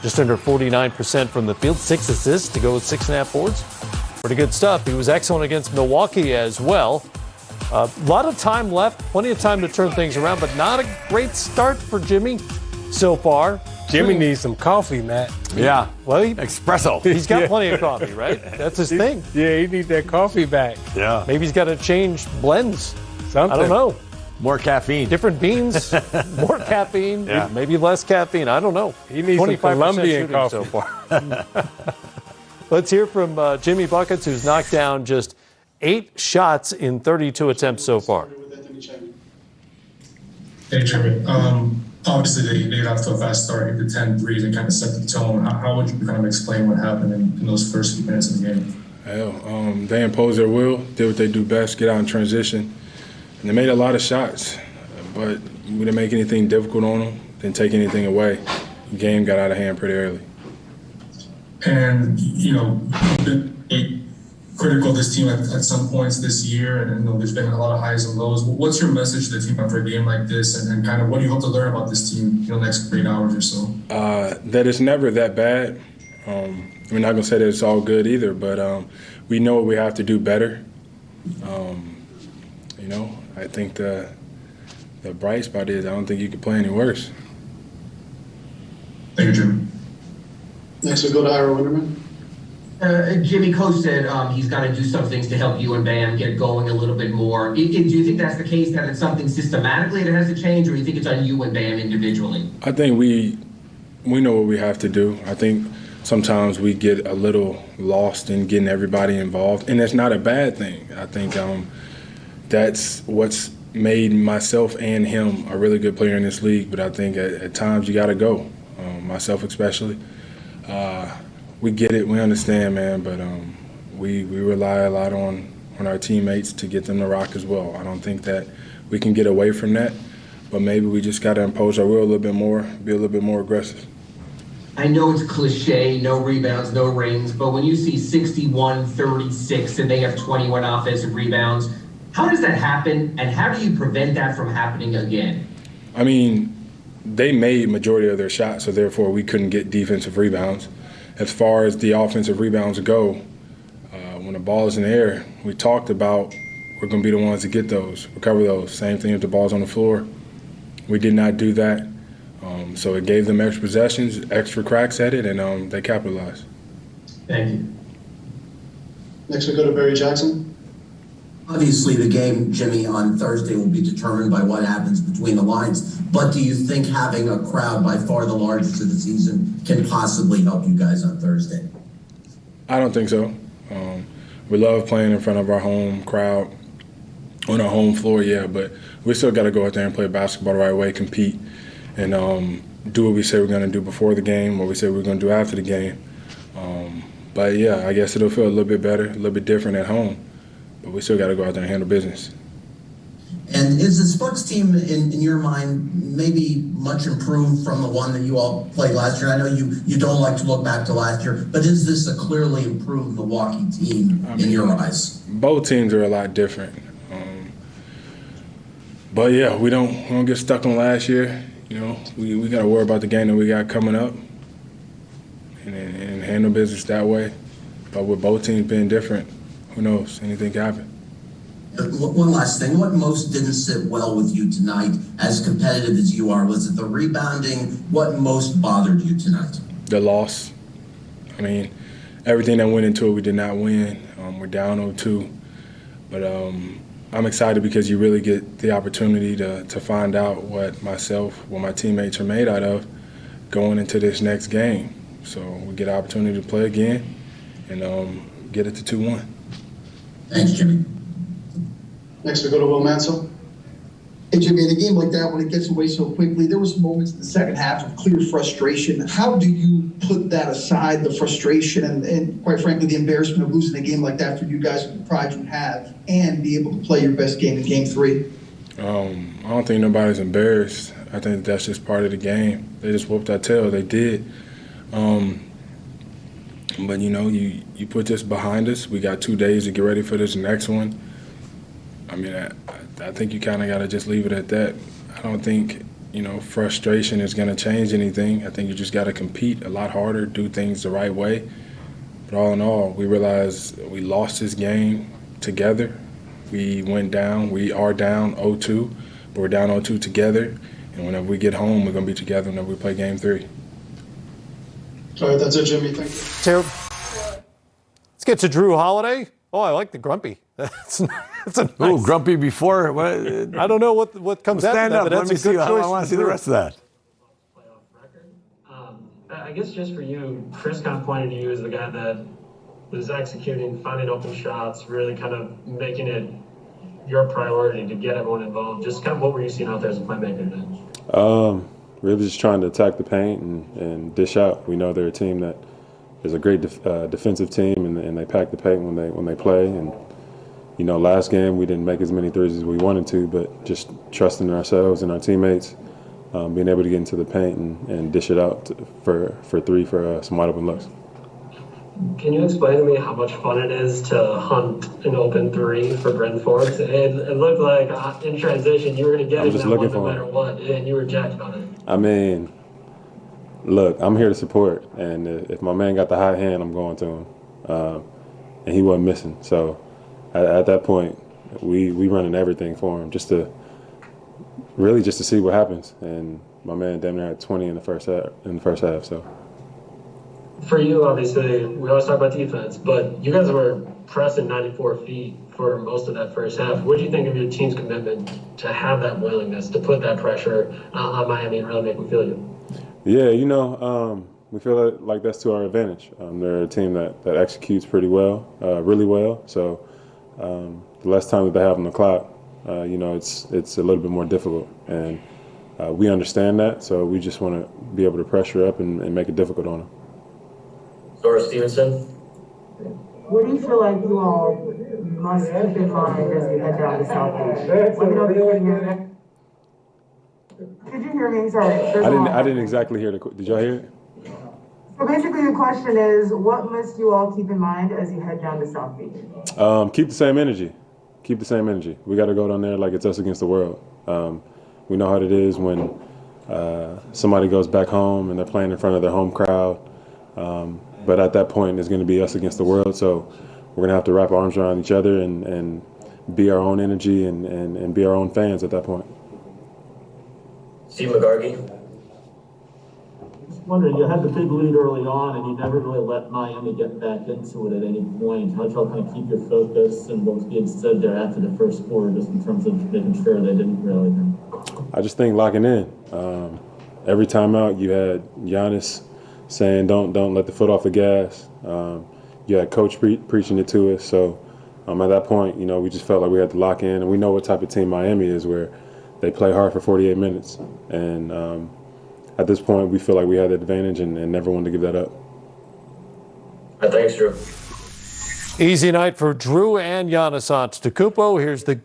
Just under 49% from the field, 6 assists to go with 6.5 boards. Pretty good stuff. He was excellent against Milwaukee as well. A lot of time left, plenty of time to turn things around, but not a great start for Jimmy so far. Jimmy needs some coffee, Matt. Yeah, well, espresso. He's got plenty of coffee, right? That's his thing. Yeah, he needs that coffee back. Yeah. Maybe he's got to change blends. Something. I don't know. More caffeine. Different beans, more caffeine, maybe less caffeine. I don't know. He needs some Colombian coffee so far. Let's hear from Jimmy Buckets, who's knocked down just 8 shots in 32 attempts so far. Hey, Jimmy. Obviously, they got off to a fast start, hit the 10 threes, and kind of set the tone. How would you kind of explain what happened in those first few minutes of the game? Hell, they imposed their will, did what they do best, get out in transition. And they made a lot of shots, but we didn't make anything difficult on them, didn't take anything away. The game got out of hand pretty early. And, been critical of this team at some points this year, and there's been a lot of highs and lows. What's your message to the team after a game like this, and kind of what do you hope to learn about this team next 8 hours or so? That it's never that bad. We're not going to say that it's all good either, but we know what we have to do better. I think the bright spot is I don't think you could play any worse. Thank you, Jimmy. Next we'll go to Ira Winderman. Jimmy, Coach said he's got to do some things to help you and Bam get going a little bit more. Do you think that's the case, that it's something systematically that has to change, or do you think it's on you and Bam individually? I think we know what we have to do. I think sometimes we get a little lost in getting everybody involved, and that's not a bad thing. I think that's what's made myself and him a really good player in this league. But I think at times you got to go, myself especially. We get it, we understand, man, but we rely a lot on our teammates to get them to rock as well. I don't think that we can get away from that, but maybe we just got to impose our will a little bit more, be a little bit more aggressive. I know it's cliche, no rebounds, no rings, but when you see 61-36 and they have 21 offensive rebounds, how does that happen, and how do you prevent that from happening again? I mean, they made majority of their shots, so therefore we couldn't get defensive rebounds. As far as the offensive rebounds go, when the ball is in the air, we talked about we're going to be the ones to get those, recover those. Same thing if the ball's on the floor. We did not do that. So it gave them extra possessions, extra cracks at it, and they capitalized. Thank you. Next we'll go to Barry Jackson. Obviously, the game, Jimmy, on Thursday will be determined by what happens between the lines. But do you think having a crowd by far the largest of the season can possibly help you guys on Thursday? I don't think so. We love playing in front of our home crowd on our home floor, yeah, but we still got to go out there and play basketball the right way, compete, and do what we say we're going to do before the game, what we say we're going to do after the game. But, yeah, I guess it'll feel a little bit better, a little bit different at home. But we still got to go out there and handle business. And is this Bucks team, in your mind, maybe much improved from the one that you all played last year? I know you don't like to look back to last year, but is this a clearly improved Milwaukee team in your eyes? Both teams are a lot different. But, yeah, we don't get stuck on last year. We got to worry about the game that we got coming up and handle business that way. But with both teams being different, who knows? Anything can happen. One last thing. What most didn't sit well with you tonight, as competitive as you are? Was it the rebounding? What most bothered you tonight? The loss. I mean, everything that went into it, we did not win. We're down 0-2. But I'm excited because you really get the opportunity to find out what my teammates are made out of going into this next game. So we get an opportunity to play again and get it to 2-1. Thanks, Jimmy. Next we'll go to Will Mansell. Hey, Jimmy, in a game like that, when it gets away so quickly, there was moments in the second half of clear frustration. How do you put that aside, the frustration and quite frankly, the embarrassment of losing a game like that for you guys with the pride you have, and be able to play your best game in Game 3? I don't think nobody's embarrassed. I think that's just part of the game. They just whooped our tail. They did. But, you put this behind us. We got 2 days to get ready for this next one. I mean, I think you kind of got to just leave it at that. I don't think frustration is going to change anything. I think you just got to compete a lot harder, do things the right way. But all in all, we realized we lost this game together. We went down. We are down 0-2, but we're down 0-2 together. And whenever we get home, we're going to be together whenever we play Game 3. All right, that's it, Jimmy. Thank you. Terrible. Let's get to Drew Holiday. Oh, I like the grumpy. That's a nice. Ooh, grumpy before. What? I don't know what comes after Stand that, up. but Let that's me a see. good I choice. want to see the rest of that. I guess just for you, Chris kind of pointed to you as the guy that was executing, finding open shots, really kind of making it your priority to get everyone involved. Just kind of what were you seeing out there as a playmaker today? Really just trying to attack the paint and dish out. We know they're a team that is a great defensive team, and they pack the paint when they play. And last game we didn't make as many threes as we wanted to, but just trusting ourselves and our teammates, being able to get into the paint and dish it out for three for some wide open looks. Can you explain to me how much fun it is to hunt an open three for Bryn Forbes? It looked like in transition you were going to get it no matter what, and you were jacked about it. I mean, look, I'm here to support, and if my man got the hot hand, I'm going to him, and he wasn't missing. So at that point, we running everything for him just to see what happens. And my man damn near had 20 in the first half. So. For you, obviously, we always talk about defense, but you guys were pressing 94 feet for most of that first half. What do you think of your team's commitment to have that willingness to put that pressure on Miami and really make them feel you? Yeah, we feel like that's to our advantage. They're a team that executes pretty well, really well. So the less time that they have on the clock, it's a little bit more difficult. And we understand that, so we just want to be able to pressure up and make it difficult on them. Dora Stevenson. What do you feel like you all must keep in mind as you head down to South Beach? Let me know if you can hear me. Could you hear me? Sorry. I didn't exactly hear did y'all hear it? So basically the question is, what must you all keep in mind as you head down to South Beach? Keep the same energy. Keep the same energy. We got to go down there like it's us against the world. We know how it is when somebody goes back home and they're playing in front of their home crowd. But at that point, it's going to be us against the world. So we're going to have to wrap our arms around each other and be our own energy and be our own fans at that point. Steve McGargy. Just wondering, you had the big lead early on, and you never really let Miami get back into it at any point. How did y'all kind of keep your focus and what was being said there after the first quarter, just in terms of making sure they didn't really? I just think locking in. Every time out, you had Giannis saying don't let the foot off the gas. You had Coach preaching it to us. So at that point, we just felt like we had to lock in, and we know what type of team Miami is, where they play hard for 48 minutes. And at this point, we feel like we had the advantage and never wanted to give that up. Thanks, Drew. Easy night for Drew and Giannis Antetokounmpo. Here's the